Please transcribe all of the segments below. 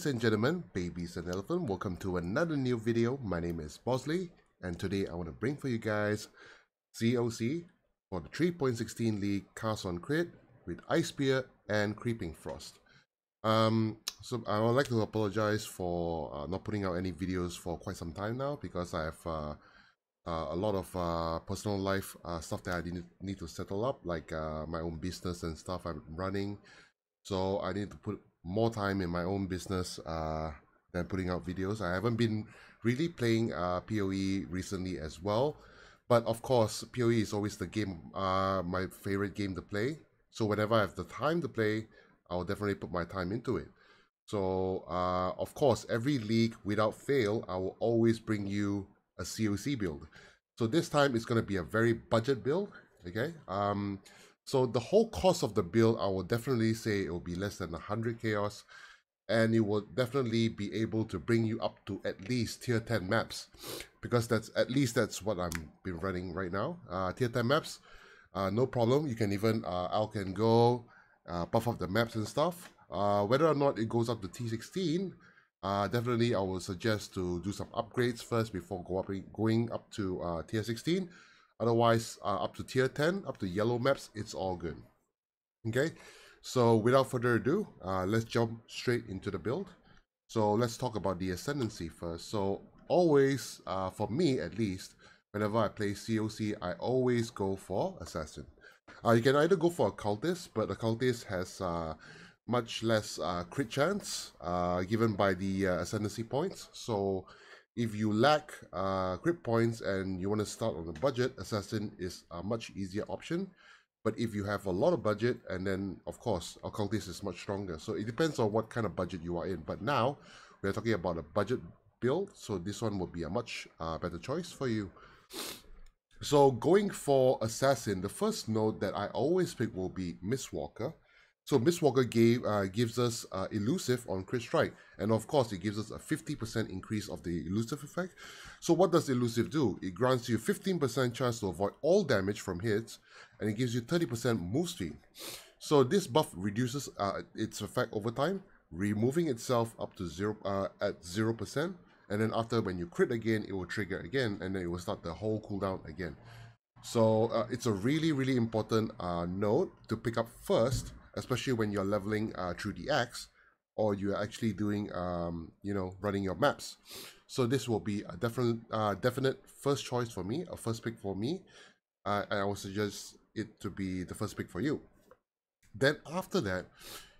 Ladies and gentlemen, babies and elephants, welcome to another new video. My name is Bosley, and today I want to bring for you guys CoC for the 3.16 League Cast on Crit with Ice Spear and Creeping Frost. So I would like to apologize for not putting out any videos for quite some time now, because I have a lot of personal life stuff that I need to settle up, like my own business and stuff I'm running. So I need to put more time in my own business than putting out videos. I haven't been really playing PoE recently as well. But of course, PoE is always the game, my favorite game to play. So whenever I have the time to play, I'll definitely put my time into it. So of course, every league without fail, I will always bring you a CoC build. So this time it's going to be a very budget build, okay? So the whole cost of the build, I will definitely say it will be less than 100 chaos, and it will definitely be able to bring you up to at least tier 10 maps, because that's what I'm been running right now. Tier 10 maps, no problem. You can even out and go, buff up the maps and stuff. Whether or not it goes up to T16, definitely I will suggest to do some upgrades first before going up to tier 16. Otherwise, up to tier 10, up to yellow maps, it's all good. Okay, so without further ado, let's jump straight into the build. So let's talk about the Ascendancy first. So always, for me at least, whenever I play CoC, I always go for Assassin. You can either go for a Cultist, but a Cultist has much less crit chance given by the Ascendancy points. So if you lack crit points and you want to start on a budget, Assassin is a much easier option. But if you have a lot of budget, and then of course Occultist is much stronger. So it depends on what kind of budget you are in. But now we're talking about a budget build, so this one will be a much better choice for you. So going for Assassin, the first node that I always pick will be Mistwalker. So Mistwalker gives us elusive on crit strike, and of course it gives us a 50% increase of the elusive effect. So what does elusive do? It grants you 15% chance to avoid all damage from hits, and it gives you 30% move speed. So this buff reduces its effect over time, removing itself up to 0%, and then after, when you crit again, it will trigger again, and then it will start the whole cooldown again. So it's a really important node to pick up first, especially when you're leveling through the axe, or you're actually doing, running your maps. So this will be a definite first choice for me, a first pick for me. I would suggest it to be the first pick for you. Then after that,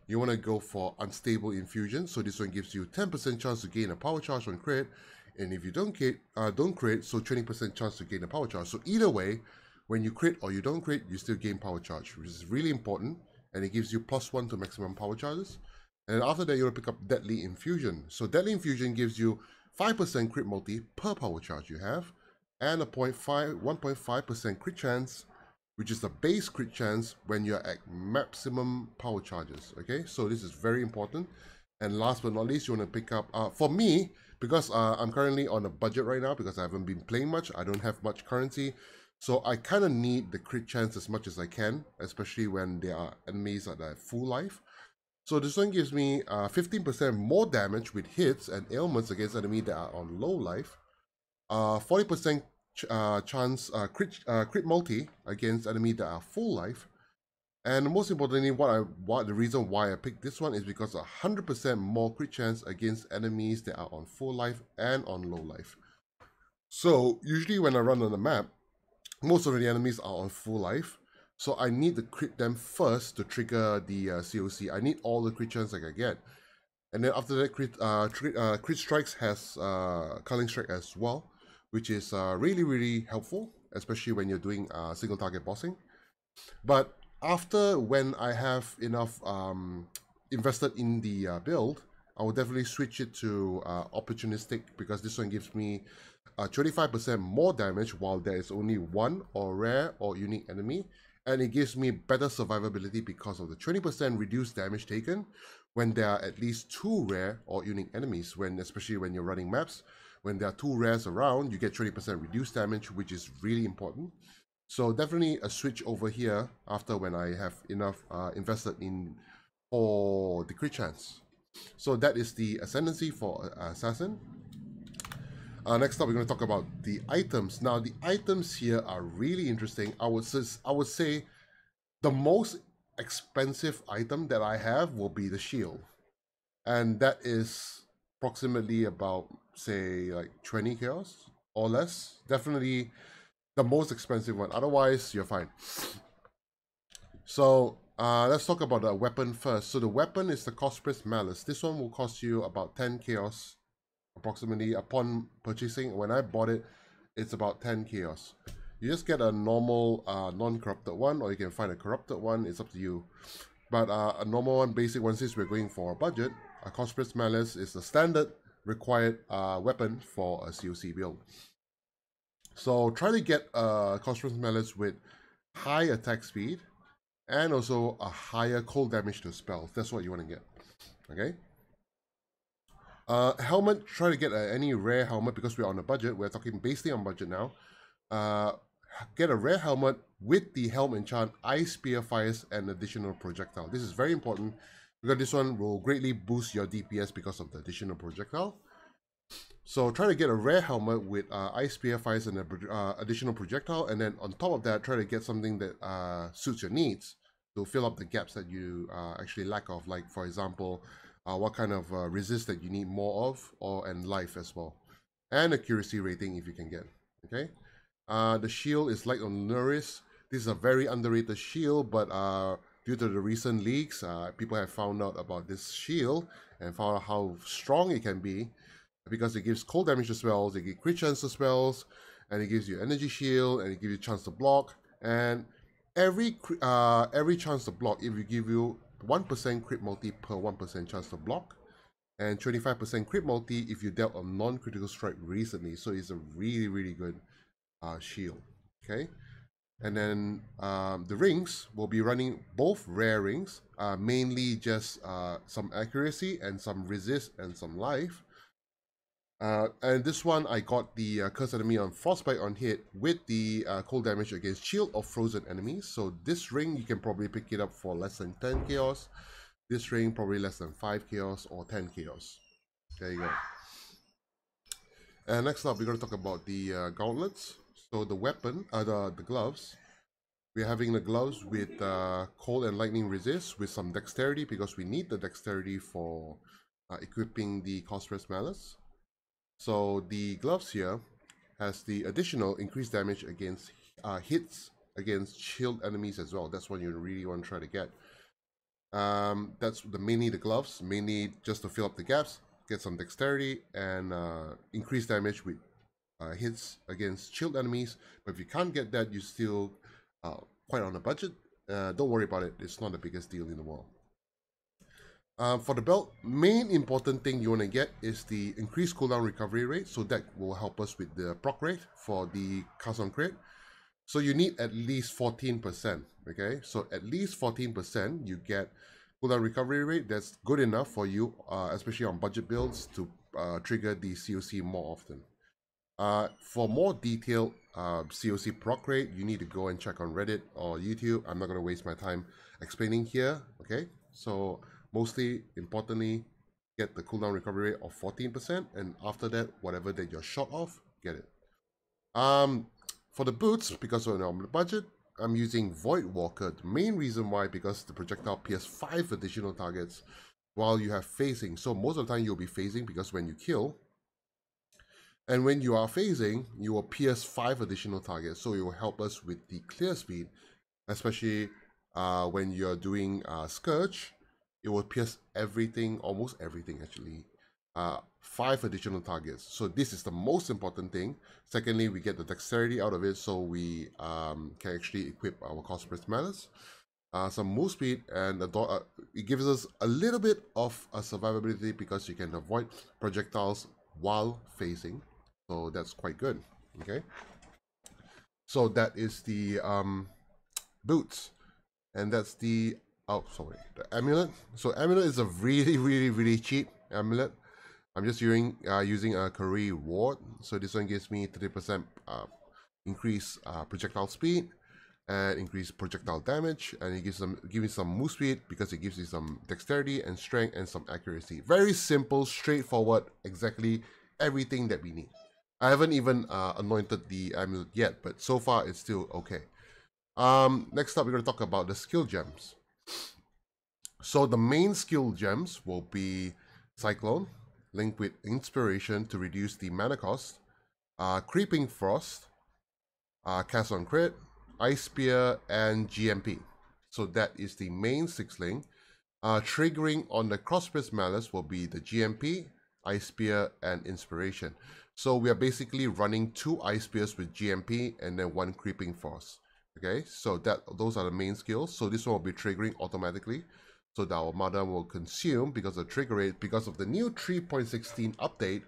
you want to go for Unstable Infusion. So this one gives you 10% chance to gain a power charge on crit, and if you don't crit, so 20% chance to gain a power charge. So either way, when you crit or you don't crit, you still gain power charge, which is really important. And it gives you +1 to maximum power charges. And after that, you're going to pick up Deadly Infusion. So Deadly Infusion gives you 5% crit multi per power charge you have, and a 1.5% crit chance, which is the base crit chance when you're at maximum power charges. Okay, so this is very important. And last but not least, you want to pick up, for me, because I'm currently on a budget right now, because I haven't been playing much, I don't have much currency. So I kind of need the crit chance as much as I can, especially when there are enemies that are full life. So this one gives me 15% more damage with hits and ailments against enemies that are on low life. 40% chance crit multi against enemies that are full life. And most importantly, the reason why I picked this one is because 100% more crit chance against enemies that are on full life and on low life. So usually when I run on the map, most of the enemies are on full life, so I need to crit them first to trigger the CoC. I need all the crit chance I can get. And then after that, crit strikes has culling strike as well, which is really helpful, especially when you're doing single target bossing. But after, when I have enough invested in the build, I will definitely switch it to opportunistic, because this one gives me 25% more damage while there is only one or rare or unique enemy, and it gives me better survivability because of the 20% reduced damage taken when there are at least 2 rare or unique enemies, especially when you're running maps. When there are 2 rares around, you get 20% reduced damage, which is really important. So definitely a switch over here after when I have enough invested in for the crit chance. So that is the Ascendancy for Assassin. Next up, we're going to talk about the items. Now, the items here are really interesting. I would say the most expensive item that I have will be the shield. And that is approximately about, say, like 20 chaos or less. Definitely the most expensive one. Otherwise, you're fine. So let's talk about the weapon first. So the weapon is the Cospress Malice. This one will cost you about 10 chaos approximately upon purchasing. When I bought it, it's about 10 chaos. You just get a normal non-corrupted one, or you can find a corrupted one. It's up to you. But a normal one, basic one, since we're going for a budget, a Cospress Malice is the standard required weapon for a CoC build. So try to get a Cospress Malice with high attack speed and also a higher cold damage to spells. That's what you want to get. Okay. Helmet, try to get any rare helmet because we're on a budget. We're talking basically on budget now. Get a rare helmet with the helm enchant Ice Spear fires an additional projectile. This is very important because this one will greatly boost your DPS because of the additional projectile. So try to get a rare helmet with Ice Spear fires an additional projectile, and then on top of that, try to get something that suits your needs to fill up the gaps that you actually lack of. Like, for example, what kind of resist that you need more of, and life as well, and accuracy rating if you can get. Okay, the shield is light on Luris. This is a very underrated shield, but due to the recent leaks, people have found out about this shield and found out how strong it can be, because it gives cold damage to spells, it gives crit chance to spells, and it gives you energy shield, and it gives you chance to block. And every chance to block, if we give you 1% crit multi per 1% chance to block, and 25% crit multi if you dealt a non-critical strike recently. So it's a really, really good shield. Okay, and then the rings will be running both rare rings, mainly just some accuracy and some resist and some life. And this one, I got the Cursed Enemy on Frostbite on hit with the cold damage against shield of frozen enemies. So this ring, you can probably pick it up for less than 10 chaos. This ring, probably less than 5 chaos or 10 chaos. There you go. And next up, we're going to talk about the gauntlets. So the weapon, the gloves. We're having the gloves with cold and lightning resist with some dexterity, because we need the dexterity for equipping the Cospress Malice. So the gloves here has the additional increased damage against hits against shield enemies as well. That's what you really want to try to get. That's mainly the gloves, mainly just to fill up the gaps, get some dexterity, and increase damage with hits against shield enemies. But if you can't get that, you're still quite on a budget. Don't worry about it. It's not the biggest deal in the world. For the belt, main important thing you want to get is the increased cooldown recovery rate, so that will help us with the proc rate for the cast on crit. So you need at least 14%, okay? So at least 14% you get cooldown recovery rate. That's good enough for you, especially on budget builds, to trigger the CoC more often. For more detailed CoC proc rate, you need to go and check on Reddit or YouTube. I'm not going to waste my time explaining here, okay? So mostly, importantly, get the cooldown recovery rate of 14%, and after that, whatever that you're short of, get it. For the boots, because we're on the budget, I'm using Void Walker. The main reason why, because the projectile pierces 5 additional targets while you have phasing. So most of the time you'll be phasing, because when you kill, and when you are phasing, you will pierce 5 additional targets. So it will help us with the clear speed, especially when you're doing Scourge. It will pierce everything, almost everything actually. 5 additional targets. So this is the most important thing. Secondly, we get the dexterity out of it, so we can actually equip our Cospress Malice. Some move speed, and it gives us a little bit of a survivability, because you can avoid projectiles while phasing. So that's quite good. Okay. So that is the boots, and that's the the amulet. So amulet is a really cheap amulet. I'm just using a career ward. So this one gives me 30% increase projectile speed, and increase projectile damage, and it give me some move speed because it gives you some dexterity and strength and some accuracy. Very simple, straightforward, exactly everything that we need. I haven't even anointed the amulet yet, but so far it's still okay. Next up, we're going to talk about the skill gems. So the main skill gems will be Cyclone, linked with Inspiration to reduce the mana cost, Creeping Frost, Cast on Crit, Ice Spear, and GMP. So that is the main 6-link. Triggering on the Crossbreed's Malice will be the GMP, Ice Spear, and Inspiration. So we are basically running 2 Ice Spears with GMP and then 1 Creeping Frost. Okay, so those are the main skills. So this one will be triggering automatically. So that our mana will consume because of trigger rate. Because of the new 3.16 update,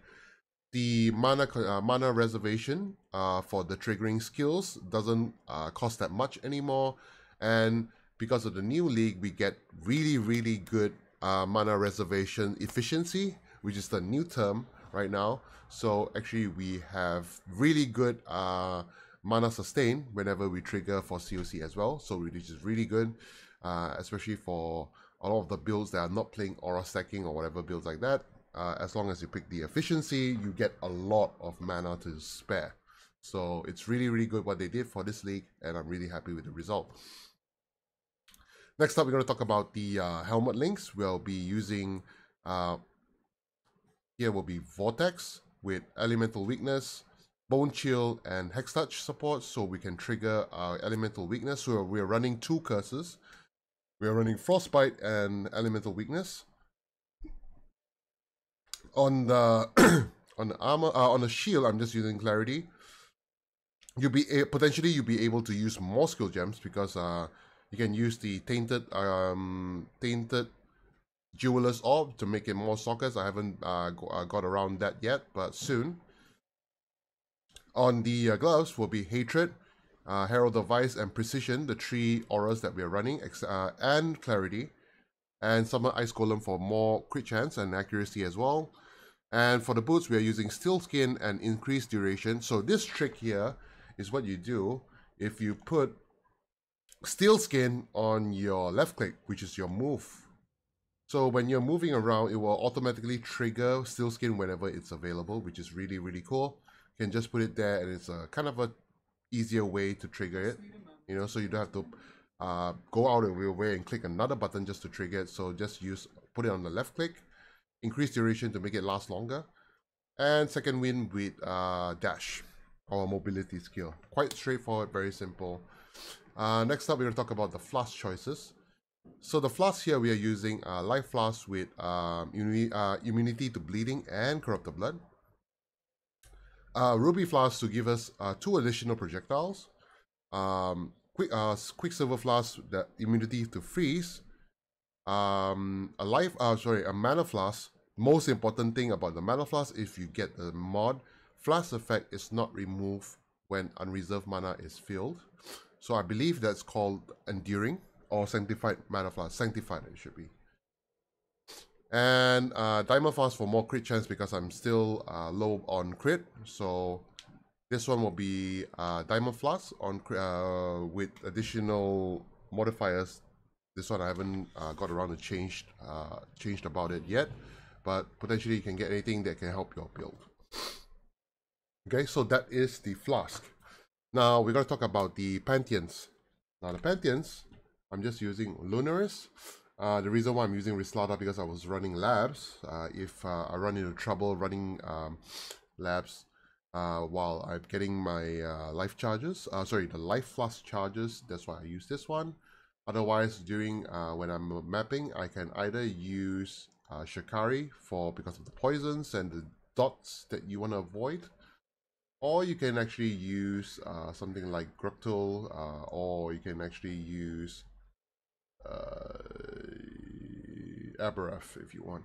the mana reservation for the triggering skills doesn't cost that much anymore, and because of the new league, we get really good mana reservation efficiency, which is the new term right now. So actually, we have really good mana sustain whenever we trigger for CoC as well. So which is really good, especially for a lot of the builds that are not playing aura stacking or whatever builds like that. As long as you pick the efficiency, you get a lot of mana to spare. So it's really good what they did for this league, and I'm really happy with the result. Next up, we're going to talk about the helmet links. We'll be using, here will be Vortex with Elemental Weakness, Bone Chill, and Hex Touch support, so we can trigger our Elemental Weakness. So we're running 2 curses. We're running Frostbite and Elemental Weakness. On the on the armor, on the shield, I'm just using Clarity. Potentially you'll be able to use more skill gems because you can use the tainted Jeweler's Orb to make it more sockets. I haven't got around that yet, but soon. On the gloves will be Hatred, Herald of Vice, and Precision, the 3 auras that we are running, and Clarity, and Summon Ice Golem for more crit chance and accuracy as well. And for the boots, we are using Steel Skin and Increased Duration. So this trick here is what you do if you put Steel Skin on your left click, which is your move. So when you're moving around, it will automatically trigger Steel Skin whenever it's available, which is really cool. You can just put it there, and it's a kind of a easier way to trigger it, you know, so you don't have to go out of your way and click another button just to trigger it. So just put it on the left click, increase duration to make it last longer, and second wind with dash, our mobility skill. Quite straightforward, very simple. Next up, we're going to talk about the Flask choices. So the Flask here, we are using Life Flask with immunity to bleeding and corrupted blood. Ruby Flask to give us 2 additional projectiles. Quicksilver Flask, the immunity to freeze. A Mana Flask. Most important thing about the Mana Flask, if you get the mod, Flask effect is not removed when unreserved mana is filled. So I believe that's called Enduring or Sanctified Mana Flask. Sanctified it should be. And Diamond Flask for more crit chance because I'm still low on crit. So this one will be Diamond Flask on with additional modifiers. This one I haven't got around to changed about it yet, but potentially you can get anything that can help your build. Okay, so that is the Flask. Now we're going to talk about the Pantheons. Now the Pantheons, I'm just using Lunaris. The reason why I'm using Rislada because I was running labs. If I run into trouble running labs while I'm getting my life charges, the life flask charges, that's why I use this one. Otherwise, during when I'm mapping, I can either use Shikari because of the poisons and the dots that you want to avoid, or you can actually use something like Gruktul, or you can actually use Aberrath if you want.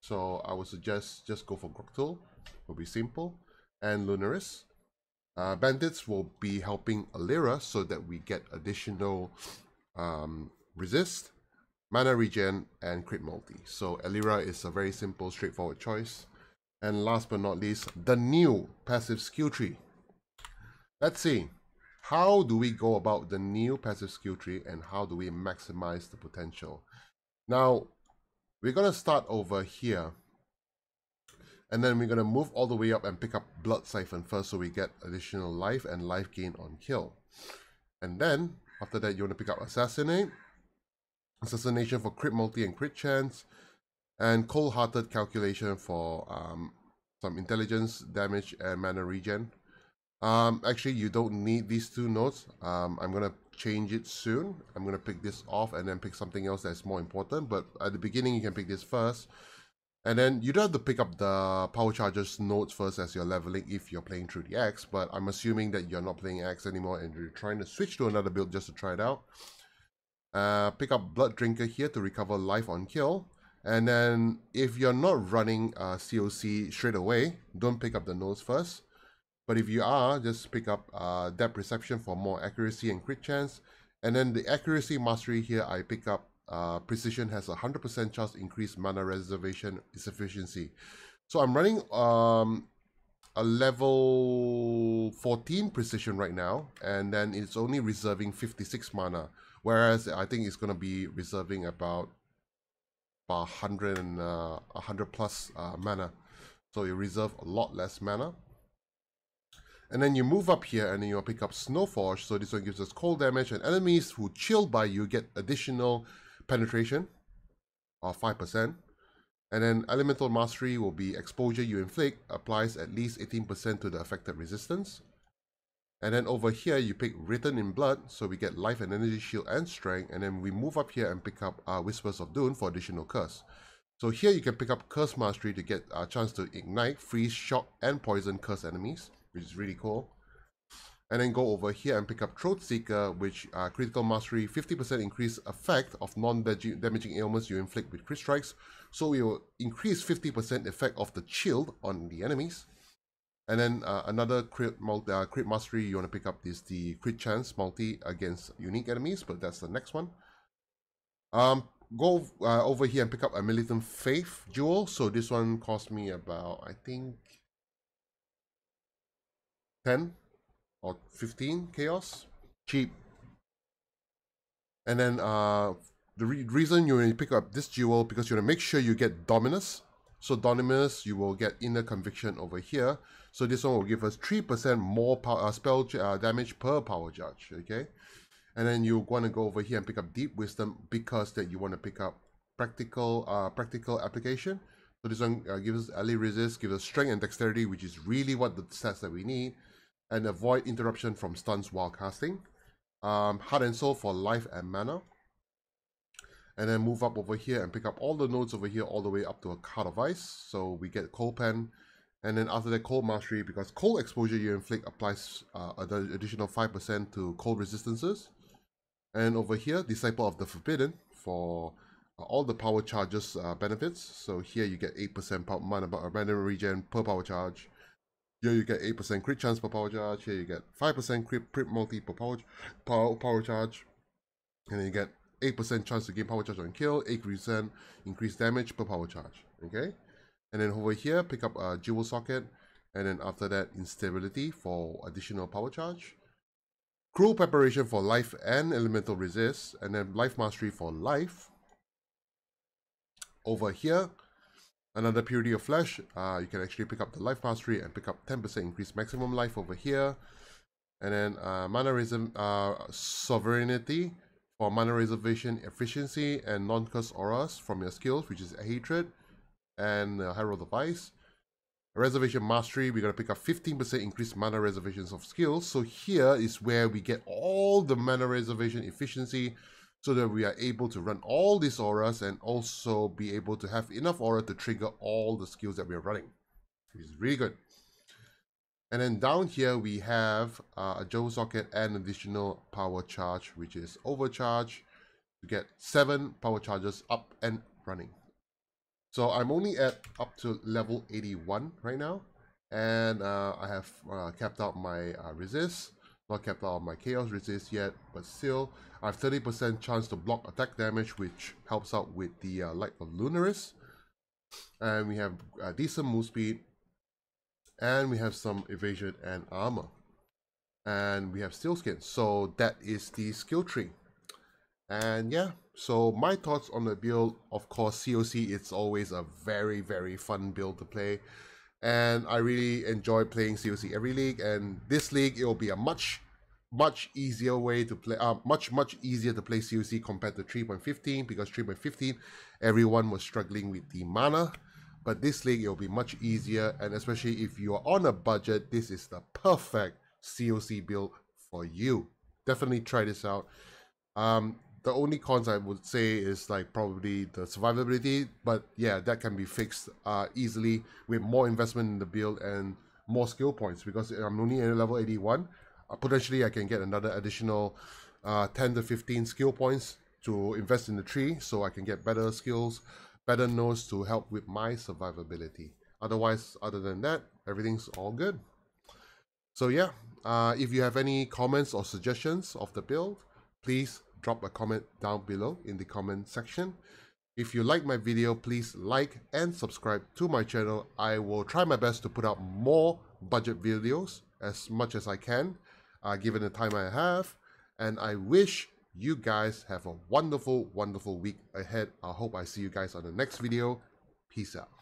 So I would suggest just go for Gruktul, will be simple, and Lunaris. Bandits will be helping Alira so that we get additional resist, mana regen, and crit multi. So Alira is a very simple, straightforward choice. And last but not least, the new passive skill tree. Let's see. how do we go about the new passive skill tree and how do we maximize the potential? Now, we're going to start over here. And then we're going to move all the way up and pick up Blood Siphon first so we get additional life and life gain on kill. And then, after that, you want to pick up Assassinate. Assassination for crit multi and crit chance. And Cold-Hearted Calculation for some intelligence, damage, and mana regen. Actually, you don't need these two nodes. I'm going to change it soon. I'm going to pick this off and then pick something else that's more important. But at the beginning, you can pick this first. And then you don't have to pick up the power charges nodes first as you're leveling if you're playing through the X, but I'm assuming that you're not playing X anymore and you're trying to switch to another build just to try it out. Pick up Blood Drinker here to recover life on kill. And then if you're not running CoC straight away, don't pick up the nodes first. But if you are, just pick up Depth Perception for more accuracy and crit chance. And then the accuracy mastery here, I pick up Precision has a 100% chance to increase mana reservation efficiency. So I'm running a level 14 Precision right now, and then it's only reserving 56 mana, whereas I think it's going to be reserving about 100 and 100 plus mana. So you reserve a lot less mana. And then you move up here and then you'll pick up Snowforge. So this one gives us cold damage, and enemies who chill by you get additional penetration of 5%. And then Elemental Mastery will be exposure you inflict applies at least 18% to the affected resistance. And then over here you pick Written in Blood, so we get life and energy shield and strength. And then we move up here and pick up Whispers of Doom for additional curse. So here you can pick up Curse Mastery to get a chance to ignite, freeze, shock, and poison curse enemies, which is really cool. And then go over here and pick up Throat Seeker, which critical mastery, 50% increase effect of non-damaging ailments you inflict with crit strikes. So we will increase 50% effect of the shield on the enemies. And then another crit mastery you want to pick up is the crit chance multi against unique enemies, but that's the next one. Go over here and pick up a Militant Faith Jewel. So this one cost me about, I think, 10 or 15 chaos. Cheap. And then the reason you want to pick up this jewel, because you want to make sure you get Dominus. So Dominus, you will get Inner Conviction over here. So this one will give us 3% more spell damage per power charge. Okay. And then you want to go over here and pick up Deep Wisdom, because that you want to pick up practical application. So this one gives us ally resist, gives us strength and dexterity, which is really what the stats that we need. And avoid interruption from stuns while casting. Heart and Soul for life and mana. And then move up over here and pick up all the nodes over here all the way up to a Heart of Ice. So we get Cold Pen. And then after that, Cold Mastery, because cold exposure you inflict applies additional 5% to cold resistances. And over here, Disciple of the Forbidden for all the power charges benefits. So here you get 8% mana regen per power charge. Here you get 8% crit chance per power charge. Here you get 5% crit multi per power charge. And then you get 8% chance to gain power charge on kill, 8% increased damage per power charge. Okay? And then over here, pick up a Jewel Socket. And then after that, Instability for additional power charge. Cruel Preparation for life and elemental resist. And then Life Mastery for life. Over here, another Purity of Flesh. You can actually pick up the Life Mastery and pick up 10% increased maximum life over here. And then Mannerism Sovereignty for mana reservation efficiency and non-curse auras from your skills, which is Hatred and Herald of Ice. Reservation Mastery, we're going to pick up 15% increased mana reservations of skills. So here is where we get all the mana reservation efficiency, so that we are able to run all these auras and also be able to have enough aura to trigger all the skills that we are running, which is really good. And then down here we have a Jewel Socket and additional power charge, which is Overcharge, to get 7 power charges up and running. So I'm only at up to level 81 right now, and I have capped out my resist. Not capped out my chaos resist yet, but still I have 30% chance to block attack damage, which helps out with the Light of Lunaris. And we have decent move speed, and we have some evasion and armor. and we have steel skin. So that is the skill tree. And yeah, so my thoughts on the build, of course, CoC, it's always a very, very fun build to play. And I really enjoy playing CoC every league, and this league, it will be a much easier way to play, much easier to play CoC compared to 3.15, because 3.15, everyone was struggling with the mana. But this league, it will be much easier, and especially if you are on a budget, this is the perfect CoC build for you. Definitely try this out. The only cons I would say is like probably the survivability, but yeah, that can be fixed easily with more investment in the build and more skill points, because I'm only at level 81. Potentially I can get another additional 10 to 15 skill points to invest in the tree, so I can get better skills, better nodes to help with my survivability. Otherwise, other than that, everything's all good. So yeah, if you have any comments or suggestions of the build, please drop a comment down below in the comment section. If you like my video, please like and subscribe to my channel. I will try my best to put out more budget videos as much as I can, given the time I have. And I wish you guys have a wonderful, wonderful week ahead. I hope I see you guys on the next video. Peace out.